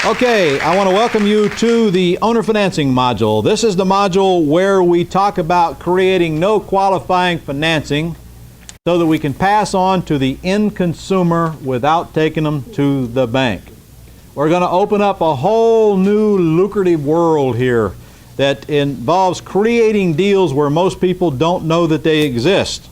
Okay, I want to welcome you to the owner financing module. This is the module where we talk about creating no qualifying financing so that we can pass on to the end consumer without taking them to the bank. We're going to open up a whole new lucrative world here that involves creating deals where most people don't know that they exist.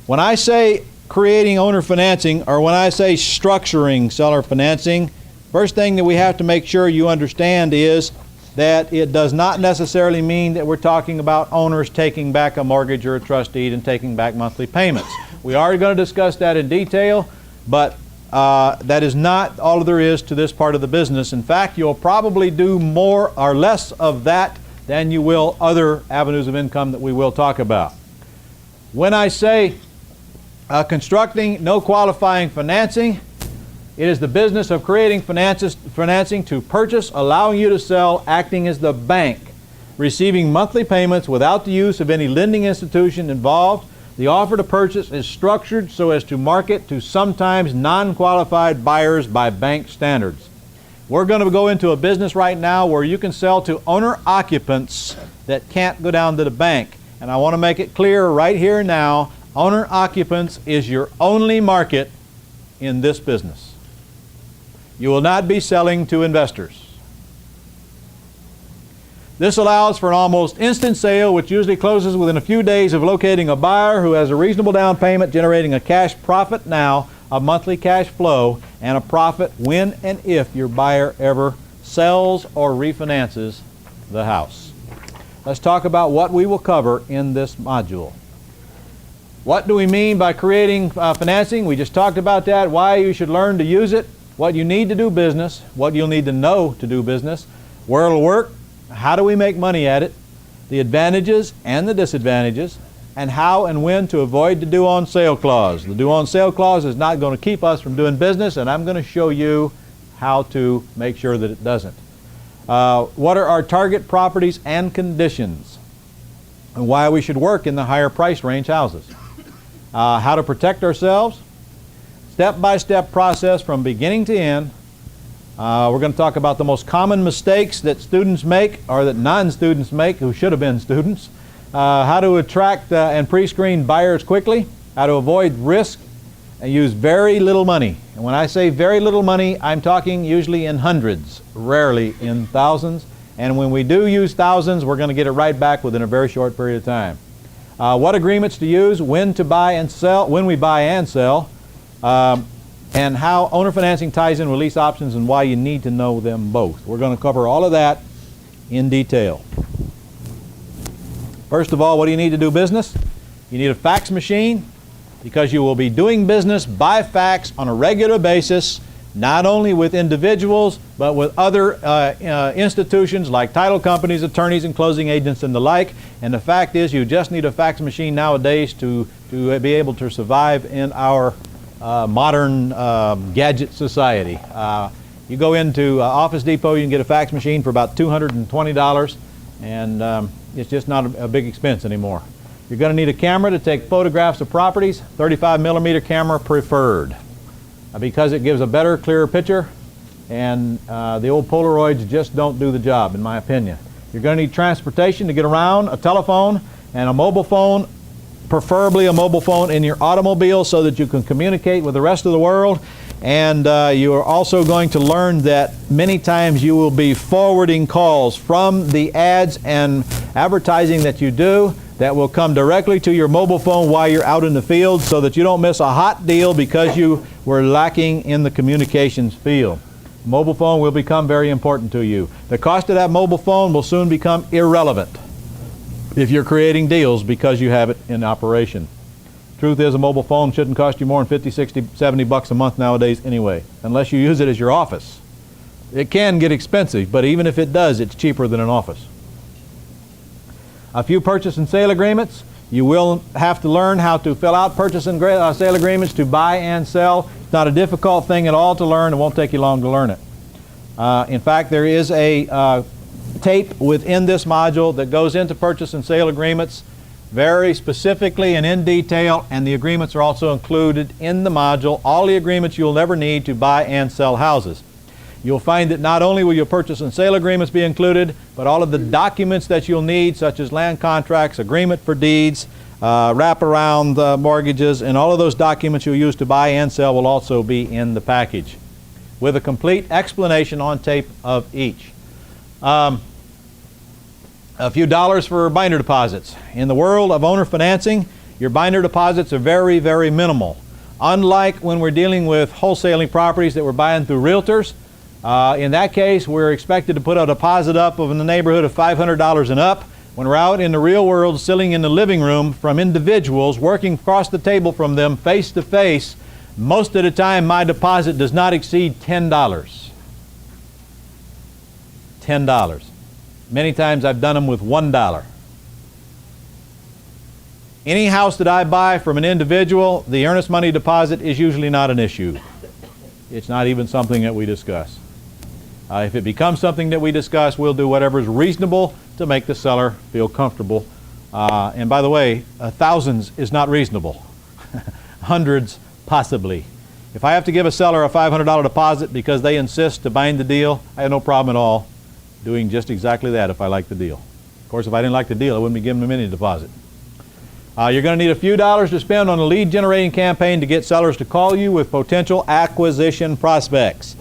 When I say creating owner financing, or when I say structuring seller financing, first thing that we have to make sure you understand is that it does not necessarily mean that we're talking about owners taking back a mortgage or a trust deed and taking back monthly payments. We are going to discuss that in detail, but that is not all there is to this part of the business. In fact, you'll probably do more or less of that than you will other avenues of income that we will talk about. When I say constructing no qualifying financing, it is the business of creating financing to purchase, allowing you to sell, acting as the bank, receiving monthly payments without the use of any lending institution involved. The offer to purchase is structured so as to market to sometimes non-qualified buyers by bank standards. We're going to go into a business right now where you can sell to owner-occupants that can't go down to the bank. And I want to make it clear right here now, owner-occupants is your only market in this business. You will not be selling to investors. This allows for an almost instant sale, which usually closes within a few days of locating a buyer who has a reasonable down payment, generating a cash profit now, a monthly cash flow, and a profit when and if your buyer ever sells or refinances the house. Let's talk about what we will cover in this module. What do we mean by creating financing? We just talked about that, why you should learn to use it, what you need to do business, what you'll need to know to do business, where it'll work, how do we make money at it, the advantages and the disadvantages, and how and when to avoid the due on sale clause. The due on sale clause is not going to keep us from doing business, and I'm going to show you how to make sure that it doesn't. What are our target properties and conditions, and why we should work in the higher price range houses. How to protect ourselves, step-by-step process from beginning to end. We're going to talk about the most common mistakes that students make, or that non-students make who should have been students. How to attract and pre-screen buyers quickly, how to avoid risk and use very little money. And when I say very little money, I'm talking usually in hundreds, rarely in thousands. And when we do use thousands, we're going to get it right back within a very short period of time. What agreements to use, when to buy and sell, when we buy and sell, and how owner financing ties in with lease options and why you need to know them both. We're going to cover all of that in detail. First of all, what do you need to do business? You need a fax machine, because you will be doing business by fax on a regular basis, not only with individuals, but with other institutions like title companies, attorneys, and closing agents and the like. And the fact is, you just need a fax machine nowadays to be able to survive in our modern gadget society. You go into Office Depot, you can get a fax machine for about $220, and it's just not a big expense anymore. You're going to need a camera to take photographs of properties, 35mm camera preferred, because it gives a better, clearer picture, and the old Polaroids just don't do the job, in my opinion. You're going to need transportation to get around, a telephone, and a mobile phone, preferably a mobile phone in your automobile so that you can communicate with the rest of the world. And you are also going to learn that many times you will be forwarding calls from the ads and advertising that you do that will come directly to your mobile phone while you're out in the field, so that you don't miss a hot deal because you were lacking in the communications field. Mobile phone will become very important to you. The cost of that mobile phone will soon become irrelevant if you're creating deals because you have it in operation. Truth is, a mobile phone shouldn't cost you more than 50, 60, 70 bucks a month nowadays anyway, unless you use it as your office. It can get expensive, but even if it does, it's cheaper than an office. A few purchase and sale agreements. You will have to learn how to fill out purchase and sale agreements to buy and sell. It's not a difficult thing at all to learn. It won't take you long to learn it. In fact, there is a tape within this module that goes into purchase and sale agreements very specifically and in detail, and the agreements are also included in the module, all the agreements you'll never need to buy and sell houses. You'll find that not only will your purchase and sale agreements be included, but all of the documents that you'll need, such as land contracts, agreement for deeds, wraparound mortgages, and all of those documents you'll use to buy and sell will also be in the package, with a complete explanation on tape of each. A few dollars for binder deposits. In the world of owner financing, your binder deposits are very, very minimal. Unlike when we're dealing with wholesaling properties that we're buying through realtors, in that case, we're expected to put a deposit up of in the neighborhood of $500 and up. When we're out in the real world, sitting in the living room from individuals, working across the table from them face to face, most of the time my deposit does not exceed $10. $10. Many times I've done them with $1. Any house that I buy from an individual, the earnest money deposit is usually not an issue. It's not even something that we discuss. If it becomes something that we discuss, we'll do whatever is reasonable to make the seller feel comfortable. And by the way, thousands is not reasonable. Hundreds, possibly. If I have to give a seller a $500 deposit because they insist to bind the deal, I have no problem at all doing just exactly that if I like the deal. Of course, if I didn't like the deal, I wouldn't be giving them any deposit. You're going to need a few dollars to spend on a lead generating campaign to get sellers to call you with potential acquisition prospects.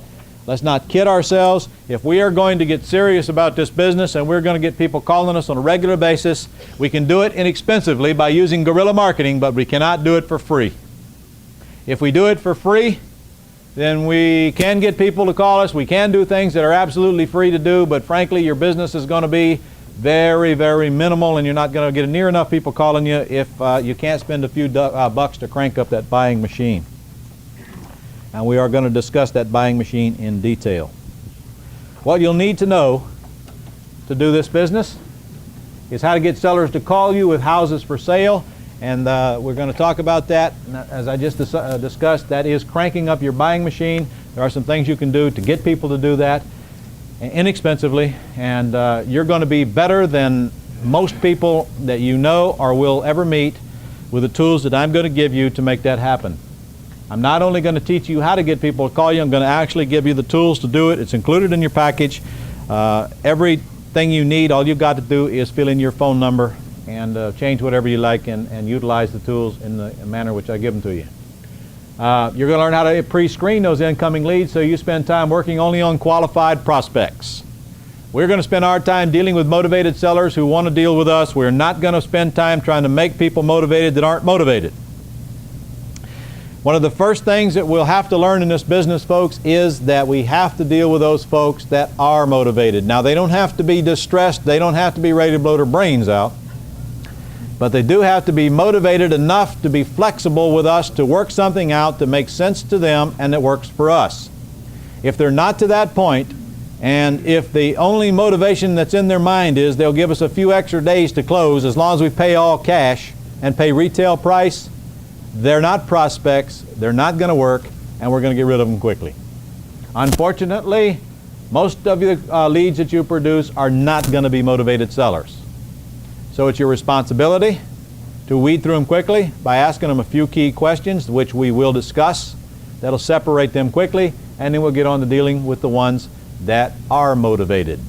Let's not kid ourselves. If we are going to get serious about this business and we're going to get people calling us on a regular basis, we can do it inexpensively by using guerrilla marketing, but we cannot do it for free. If we do it for free, then we can get people to call us. We can do things that are absolutely free to do, but frankly, your business is going to be very, very minimal, and you're not going to get near enough people calling you if you can't spend a few bucks to crank up that buying machine. And we are going to discuss that buying machine in detail. What you'll need to know to do this business is how to get sellers to call you with houses for sale, and we're going to talk about that. As I just discussed, that is cranking up your buying machine. There are some things you can do to get people to do that inexpensively, and you're going to be better than most people that you know or will ever meet with the tools that I'm going to give you to make that happen. I'm not only going to teach you how to get people to call you, I'm going to actually give you the tools to do it. It's included in your package. Everything you need, all you've got to do is fill in your phone number and change whatever you like and utilize the tools in the manner which I give them to you. You're going to learn how to pre-screen those incoming leads so you spend time working only on qualified prospects. We're going to spend our time dealing with motivated sellers who want to deal with us. We're not going to spend time trying to make people motivated that aren't motivated. One of the first things that we'll have to learn in this business, folks, is that we have to deal with those folks that are motivated. Now, they don't have to be distressed. They don't have to be ready to blow their brains out. But they do have to be motivated enough to be flexible with us to work something out that makes sense to them and that works for us. If they're not to that point, and if the only motivation that's in their mind is they'll give us a few extra days to close as long as we pay all cash and pay retail price, they're not prospects, they're not going to work, and we're going to get rid of them quickly. Unfortunately, most of the leads that you produce are not going to be motivated sellers. So it's your responsibility to weed through them quickly by asking them a few key questions, which we will discuss. That'll separate them quickly, and then we'll get on to dealing with the ones that are motivated.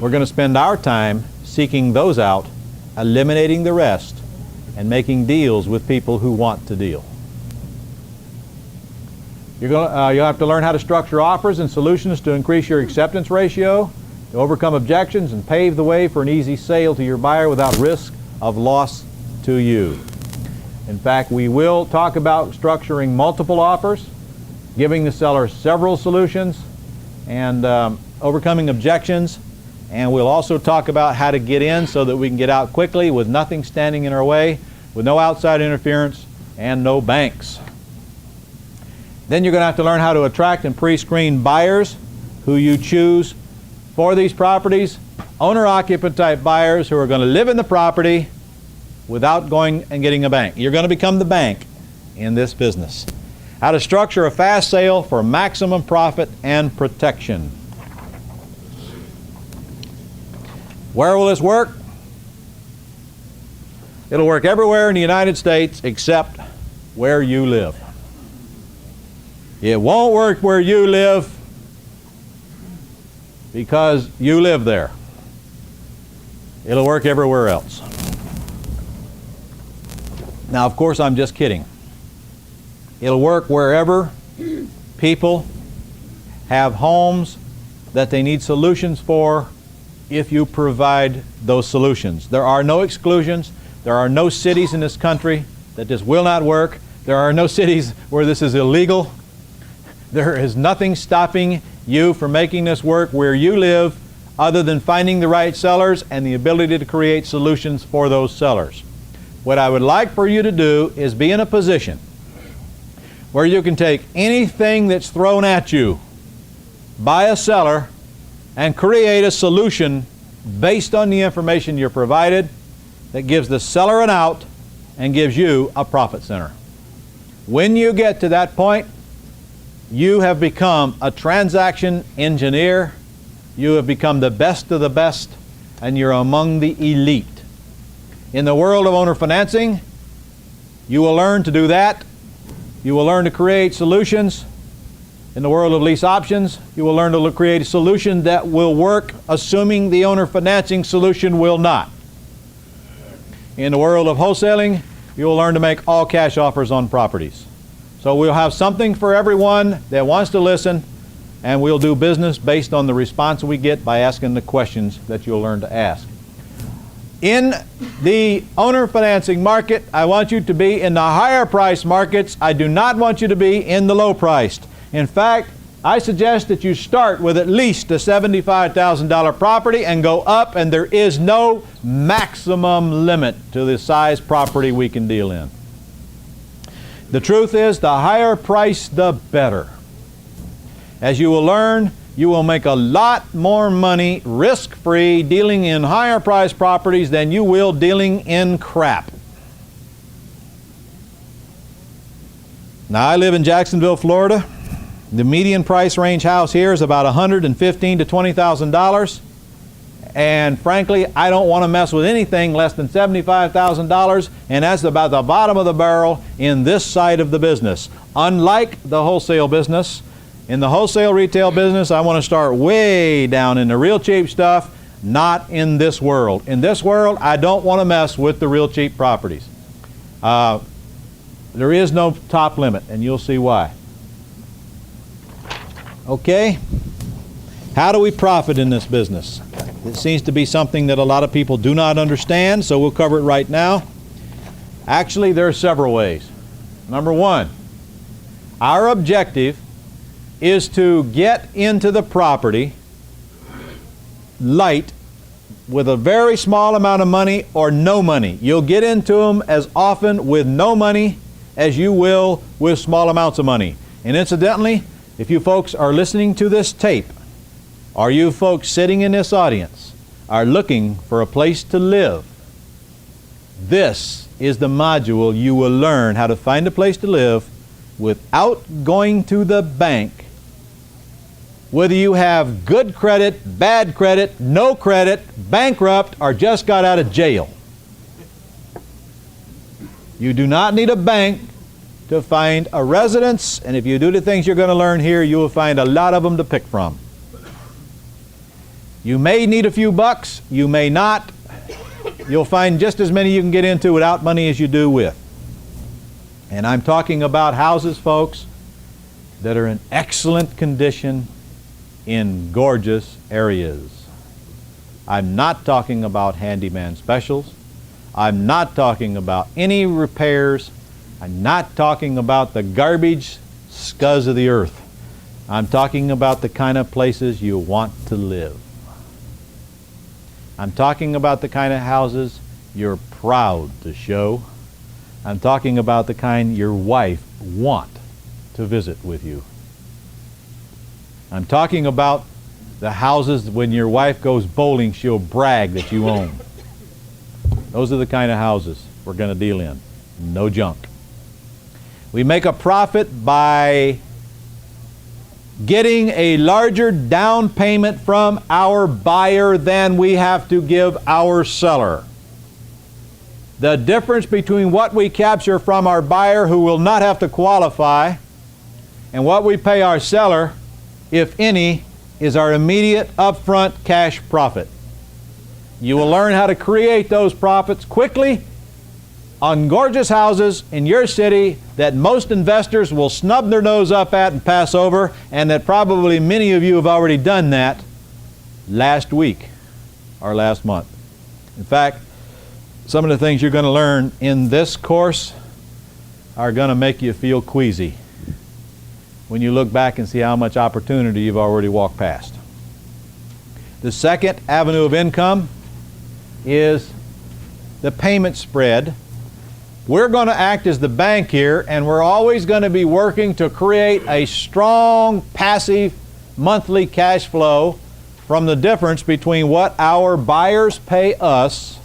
We're going to spend our time seeking those out, eliminating the rest, and making deals with people who want to deal. You'll have to learn how to structure offers and solutions to increase your acceptance ratio, to overcome objections, and pave the way for an easy sale to your buyer without risk of loss to you. In fact, we will talk about structuring multiple offers, giving the seller several solutions, and overcoming objections. And we'll also talk about how to get in so that we can get out quickly with nothing standing in our way, with no outside interference, and no banks. Then you're going to have to learn how to attract and pre-screen buyers who you choose for these properties, owner-occupant type buyers who are going to live in the property without going and getting a bank. You're going to become the bank in this business. How to structure a fast sale for maximum profit and protection. Where will this work? It'll work everywhere in the United States except where you live. It won't work where you live because you live there. It'll work everywhere else. Now, of course, I'm just kidding. It'll work wherever people have homes that they need solutions for if you provide those solutions. There are no exclusions. There are no cities in this country that this will not work. There are no cities where this is illegal. There is nothing stopping you from making this work where you live other than finding the right sellers and the ability to create solutions for those sellers. What I would like for you to do is be in a position where you can take anything that's thrown at you by a seller and create a solution based on the information you're provided that gives the seller an out and gives you a profit center. When you get to that point, you have become a transaction engineer, you have become the best of the best, and you're among the elite. In the world of owner financing, you will learn to do that. You will learn to create solutions. In the world of lease options, you will learn to create a solution that will work, assuming the owner financing solution will not. In the world of wholesaling, you will learn to make all cash offers on properties. So we'll have something for everyone that wants to listen, and we'll do business based on the response we get by asking the questions that you'll learn to ask. In the owner financing market, I want you to be in the higher price markets. I do not want you to be in the low priced. In fact, I suggest that you start with at least a $75,000 property and go up, and there is no maximum limit to the size property we can deal in. The truth is, the higher price, the better. As you will learn, you will make a lot more money risk-free dealing in higher price properties than you will dealing in crap. Now, I live in Jacksonville, Florida. The median price range house here is about $115,000 to $20,000. And frankly, I don't want to mess with anything less than $75,000, and that's about the bottom of the barrel in this side of the business. Unlike the wholesale business, in the wholesale retail business, I want to start way down in the real cheap stuff, not in this world. In this world, I don't want to mess with the real cheap properties. There is no top limit, and you'll see why. Okay, how do we profit in this business? It seems to be something that a lot of people do not understand, so we'll cover it right now. Actually, there are several ways. Number one, our objective is to get into the property light with a very small amount of money or no money. You'll get into them as often with no money as you will with small amounts of money. And incidentally, if you folks are listening to this tape, or you folks sitting in this audience are looking for a place to live, this is the module you will learn how to find a place to live without going to the bank. Whether you have good credit, bad credit, no credit, bankrupt, or just got out of jail. You do not need a bank to find a residence, and if you do the things you're going to learn here, you will find a lot of them to pick from. You may need a few bucks, you may not. You'll find just as many you can get into without money as you do with. And I'm talking about houses, folks, that are in excellent condition in gorgeous areas. I'm not talking about handyman specials. I'm not talking about any repairs. I'm not talking about the garbage scuzz of the earth. I'm talking about the kind of places you want to live. I'm talking about the kind of houses you're proud to show. I'm talking about the kind your wife wants to visit with you. I'm talking about the houses when your wife goes bowling, she'll brag that you own. Those are the kind of houses we're going to deal in. No junk. We make a profit by getting a larger down payment from our buyer than we have to give our seller. The difference between what we capture from our buyer, who will not have to qualify, and what we pay our seller, if any, is our immediate upfront cash profit. You will learn how to create those profits quickly on gorgeous houses in your city that most investors will snub their nose up at and pass over, and that probably many of you have already done that last week or last month. In fact, some of the things you're going to learn in this course are going to make you feel queasy when you look back and see how much opportunity you've already walked past. The second avenue of income is the payment spread. We're going to act as the bank here, and we're always going to be working to create a strong, passive, monthly cash flow from the difference between what our buyers pay us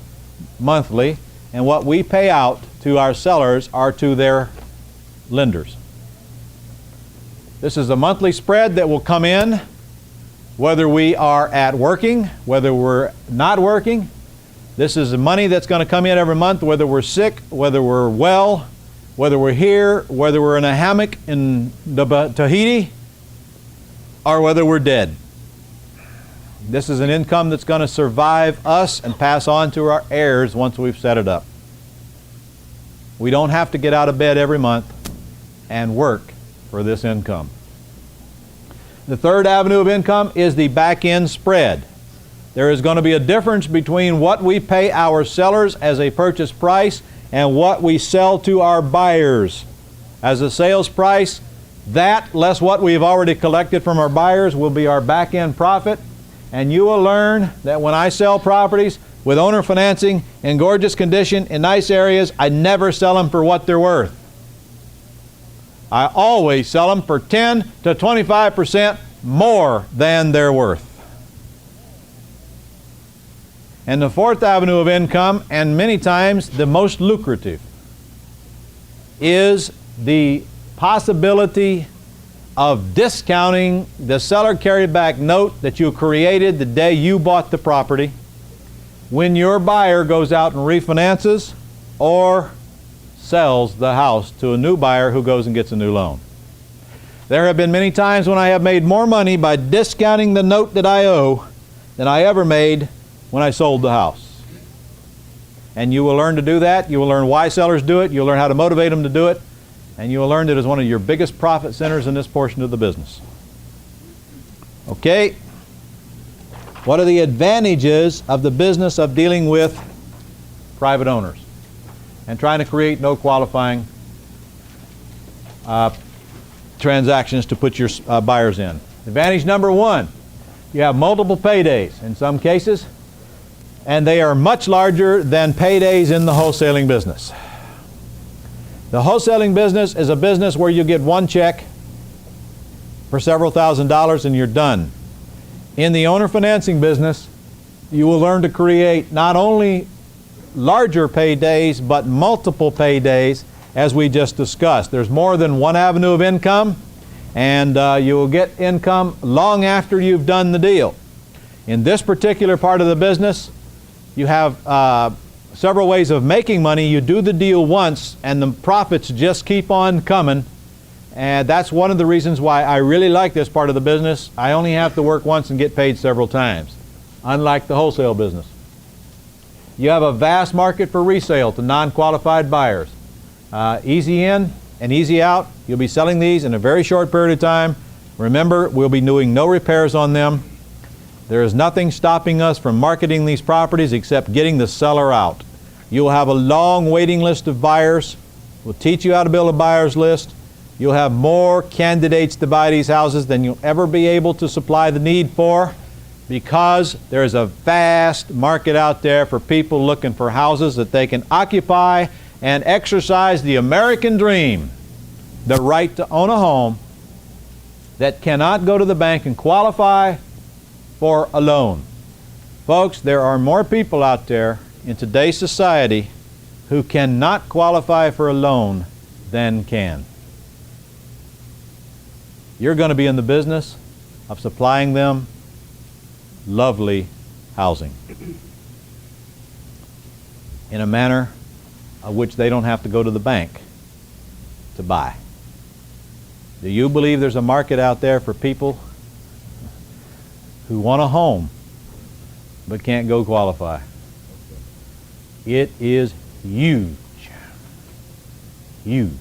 monthly and what we pay out to our sellers or to their lenders. This is a monthly spread that will come in whether we are at working, whether we're not working. This is the money that's going to come in every month, whether we're sick, whether we're well, whether we're here, whether we're in a hammock in Tahiti, or whether we're dead. This is an income that's going to survive us and pass on to our heirs once we've set it up. We don't have to get out of bed every month and work for this income. The third avenue of income is the back-end spread. There is going to be a difference between what we pay our sellers as a purchase price and what we sell to our buyers as a sales price. That, less what we've already collected from our buyers, will be our back-end profit. And you will learn that when I sell properties with owner financing in gorgeous condition in nice areas, I never sell them for what they're worth. I always sell them for 10 to 25% more than they're worth. And the fourth avenue of income, and many times the most lucrative, is the possibility of discounting the seller carryback note that you created the day you bought the property when your buyer goes out and refinances or sells the house to a new buyer who goes and gets a new loan. There have been many times when I have made more money by discounting the note that I owe than I ever made when I sold the house. And you will learn to do that. You will learn why sellers do it. You'll learn how to motivate them to do it. And you will learn that it is one of your biggest profit centers in this portion of the business. Okay. What are the advantages of the business of dealing with private owners and trying to create no qualifying transactions to put your buyers in? Advantage number one, you have multiple paydays in some cases, and they are much larger than paydays in the wholesaling business. The wholesaling business is a business where you get one check for several $1,000s and you're done. In the owner financing business, you will learn to create not only larger paydays but multiple paydays, as we just discussed. There's more than one avenue of income, and you will get income long after you've done the deal. In this particular part of the business, you have several ways of making money. You do the deal once and the profits just keep on coming, and that's one of the reasons why I really like this part of the business. I only have to work once and get paid several times, unlike the wholesale business. You have a vast market for resale to non-qualified buyers. Easy in and easy out. You'll be selling these in a very short period of time. Remember, we'll be doing no repairs on them. There is nothing stopping us from marketing these properties except getting the seller out. You'll have a long waiting list of buyers. We'll teach you how to build a buyer's list. You'll have more candidates to buy these houses than you'll ever be able to supply the need for, because there is a vast market out there for people looking for houses that they can occupy and exercise the American dream, the right to own a home, that cannot go to the bank and qualify for a loan. Folks, there are more people out there in today's society who cannot qualify for a loan than can. You're going to be in the business of supplying them lovely housing in a manner of which they don't have to go to the bank to buy. Do you believe there's a market out there for people who want a home but can't go qualify. It is huge. Huge.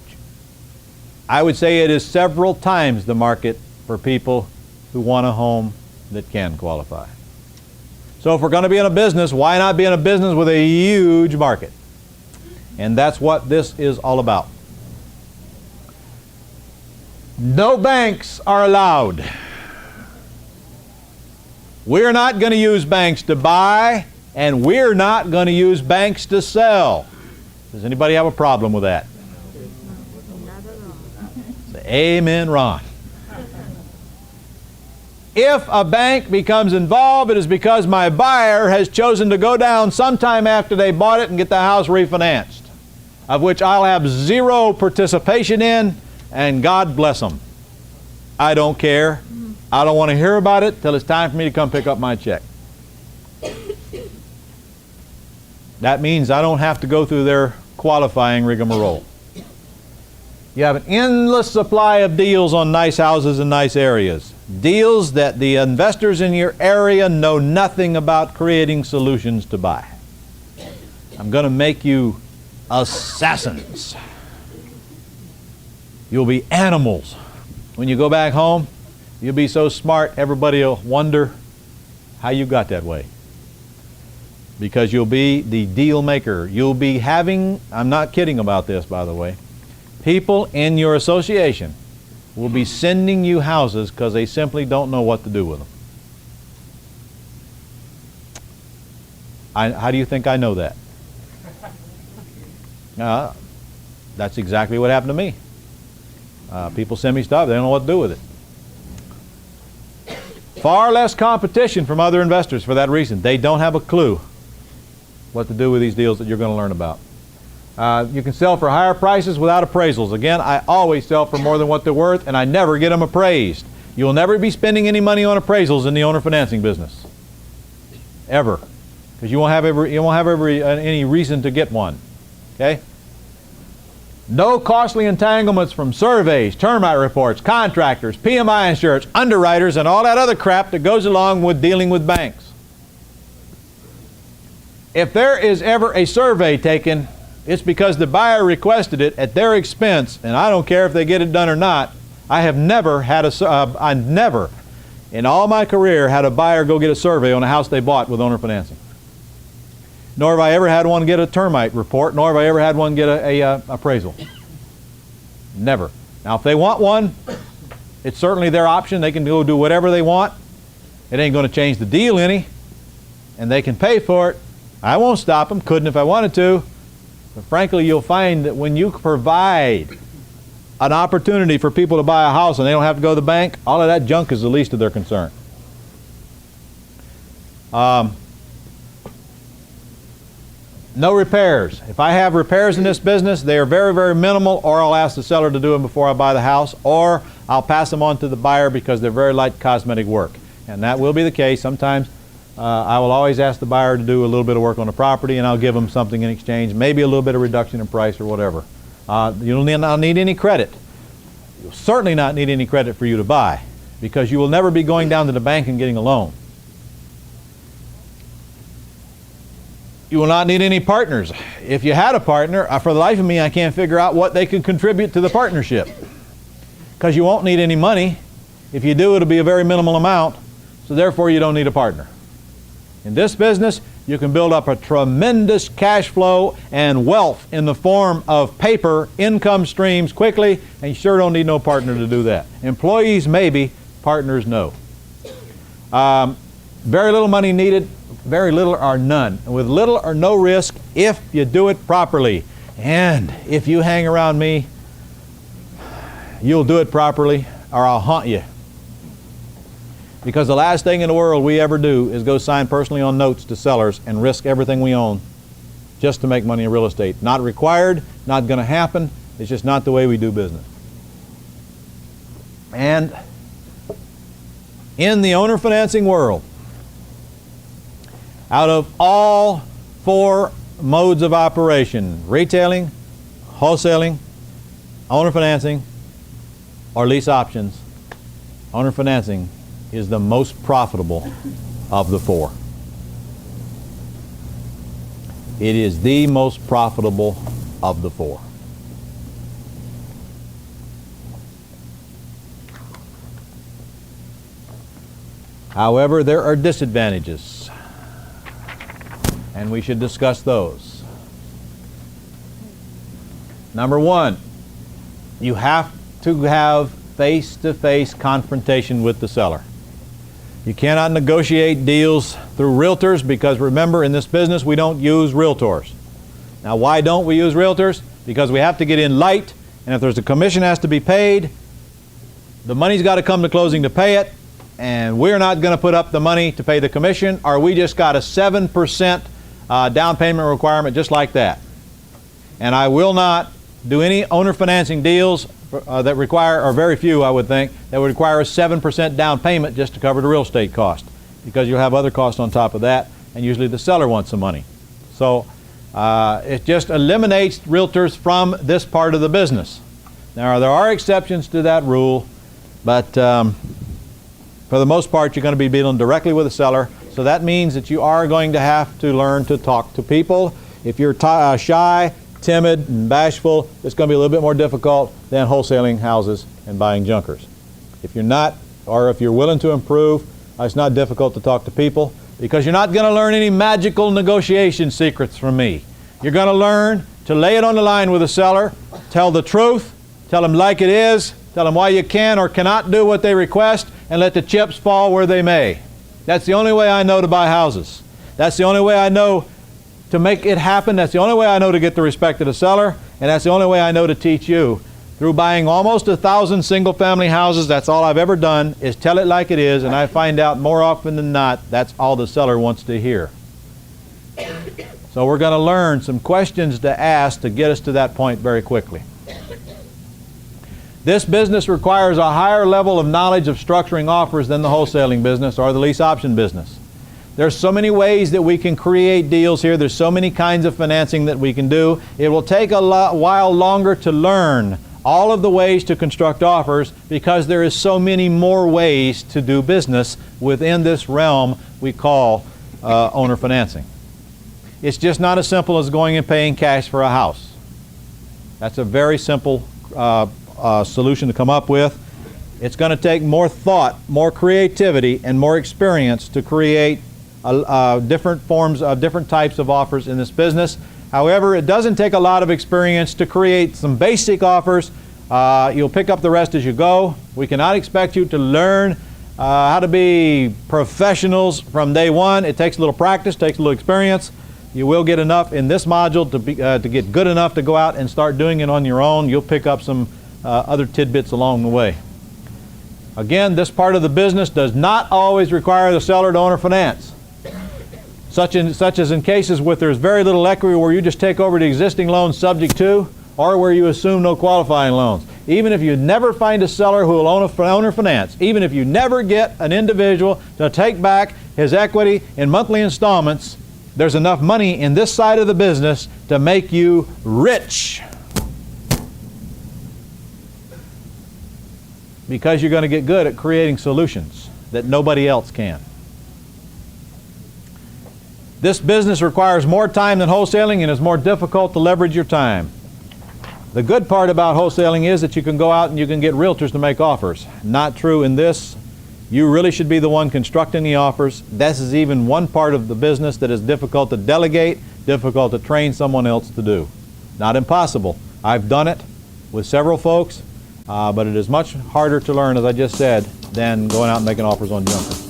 I would say it is several times the market for people who want a home that can qualify. So if we're going to be in a business, why not be in a business with a huge market? And that's what this is all about. No banks are allowed. We're not going to use banks to buy, and we're not going to use banks to sell. Does anybody have a problem with that? Say amen, Ron. If a bank becomes involved, it is because my buyer has chosen to go down sometime after they bought it and get the house refinanced, of which I'll have zero participation in, and God bless them. I don't care. I don't want to hear about it till it's time for me to come pick up my check. That means I don't have to go through their qualifying rigmarole. You have an endless supply of deals on nice houses in nice areas. Deals that the investors in your area know nothing about creating solutions to buy. I'm going to make you assassins. You'll be animals. When you go back home, you'll be so smart, everybody will wonder how you got that way. Because you'll be the deal maker. You'll be having, I'm not kidding about this, by the way, people in your association will be sending you houses because they simply don't know what to do with them. How do you think I know that? That's exactly what happened to me. People send me stuff, they don't know what to do with it. Far less competition from other investors for that reason. They don't have a clue what to do with these deals that you're going to learn about. You can sell for higher prices without appraisals. Again, I always sell for more than what they're worth, and I never get them appraised. You'll never be spending any money on appraisals in the owner financing business. Ever. Because you won't have any reason to get one. Okay? No costly entanglements from surveys, termite reports, contractors, PMI insurance, underwriters, and all that other crap that goes along with dealing with banks. If there is ever a survey taken, it's because the buyer requested it at their expense, and I don't care if they get it done or not. I have never had I never, in all my career, had a buyer go get a survey on a house they bought with owner financing. Nor have I ever had one get a termite report, nor have I ever had one get a appraisal. Never. Now, if they want one, it's certainly their option. They can go do whatever they want. It ain't going to change the deal any, and they can pay for it. I won't stop them. Couldn't if I wanted to. But frankly, you'll find that when you provide an opportunity for people to buy a house and they don't have to go to the bank, all of that junk is the least of their concern. No repairs. If I have repairs in this business, they are very, very minimal, or I'll ask the seller to do them before I buy the house, or I'll pass them on to the buyer because they're very light cosmetic work. And that will be the case. Sometimes I will always ask the buyer to do a little bit of work on the property, and I'll give them something in exchange, maybe a little bit of reduction in price or whatever. You'll not need any credit. You'll certainly not need any credit for you to buy, because you will never be going down to the bank and getting a loan. You will not need any partners. If you had a partner, for the life of me, I can't figure out what they can contribute to the partnership, because you won't need any money. If you do, it'll be a very minimal amount, so therefore you don't need a partner. In this business, you can build up a tremendous cash flow and wealth in the form of paper income streams quickly, and you sure don't need no partner to do that. Employees maybe, partners no. Very little money needed, very little or none. And with little or no risk if you do it properly. And if you hang around me, you'll do it properly or I'll haunt you. Because the last thing in the world we ever do is go sign personally on notes to sellers and risk everything we own just to make money in real estate. Not required, not going to happen. It's just not the way we do business. And in the owner financing world, out of all four modes of operation, retailing, wholesaling, owner financing, or lease options, owner financing is the most profitable of the four. It is the most profitable of the four. However, there are disadvantages, and we should discuss those. Number one, you have to have face-to-face confrontation with the seller. You cannot negotiate deals through realtors because, remember, in this business we don't use realtors. Now, why don't we use realtors? Because we have to get in light, and if there's a commission has to be paid, the money's got to come to closing to pay it, and we're not going to put up the money to pay the commission, or we just got a 7% down payment requirement just like that. And I will not do any owner financing deals that require, or very few I would think, that would require a 7% down payment just to cover the real estate cost, because you'll have other costs on top of that, and usually the seller wants the money. So it just eliminates realtors from this part of the business. Now, there are exceptions to that rule, but for the most part, you're going to be dealing directly with the seller. So that means that you are going to have to learn to talk to people. If you're shy, timid, and bashful, it's going to be a little bit more difficult than wholesaling houses and buying junkers. If you're not, or if you're willing to improve, it's not difficult to talk to people, because you're not going to learn any magical negotiation secrets from me. You're going to learn to lay it on the line with the seller, tell the truth, tell them like it is, tell them why you can or cannot do what they request, and let the chips fall where they may. That's the only way I know to buy houses. That's the only way I know to make it happen. That's the only way I know to get the respect of the seller, and that's the only way I know to teach you. Through buying almost 1,000 single-family houses, that's all I've ever done, is tell it like it is, and I find out more often than not that's all the seller wants to hear. So we're going to learn some questions to ask to get us to that point very quickly. This business requires a higher level of knowledge of structuring offers than the wholesaling business or the lease option business. There's so many ways that we can create deals here. There's so many kinds of financing that we can do. It will take a while longer to learn all of the ways to construct offers, because there is so many more ways to do business within this realm we call owner financing. It's just not as simple as going and paying cash for a house. That's a very simple solution to come up with. It's going to take more thought, more creativity, and more experience to create different forms of different types of offers in this business. However, it doesn't take a lot of experience to create some basic offers. You'll pick up the rest as you go. We cannot expect you to learn how to be professionals from day one. It takes a little practice, takes a little experience. You will get enough in this module to get good enough to go out and start doing it on your own. You'll pick up some other tidbits along the way. Again, this part of the business does not always require the seller to owner finance. Such as in cases where there's very little equity, where you just take over the existing loans subject to, or where you assume no qualifying loans. Even if you never find a seller who will owner finance, even if you never get an individual to take back his equity in monthly installments, there's enough money in this side of the business to make you rich. Because you're going to get good at creating solutions that nobody else can. This business requires more time than wholesaling and is more difficult to leverage your time. The good part about wholesaling is that you can go out and you can get realtors to make offers. Not true in this. You really should be the one constructing the offers. This is even one part of the business that is difficult to delegate, difficult to train someone else to do. Not impossible. I've done it with several folks, but it is much harder to learn, as I just said, than going out and making offers on junkers.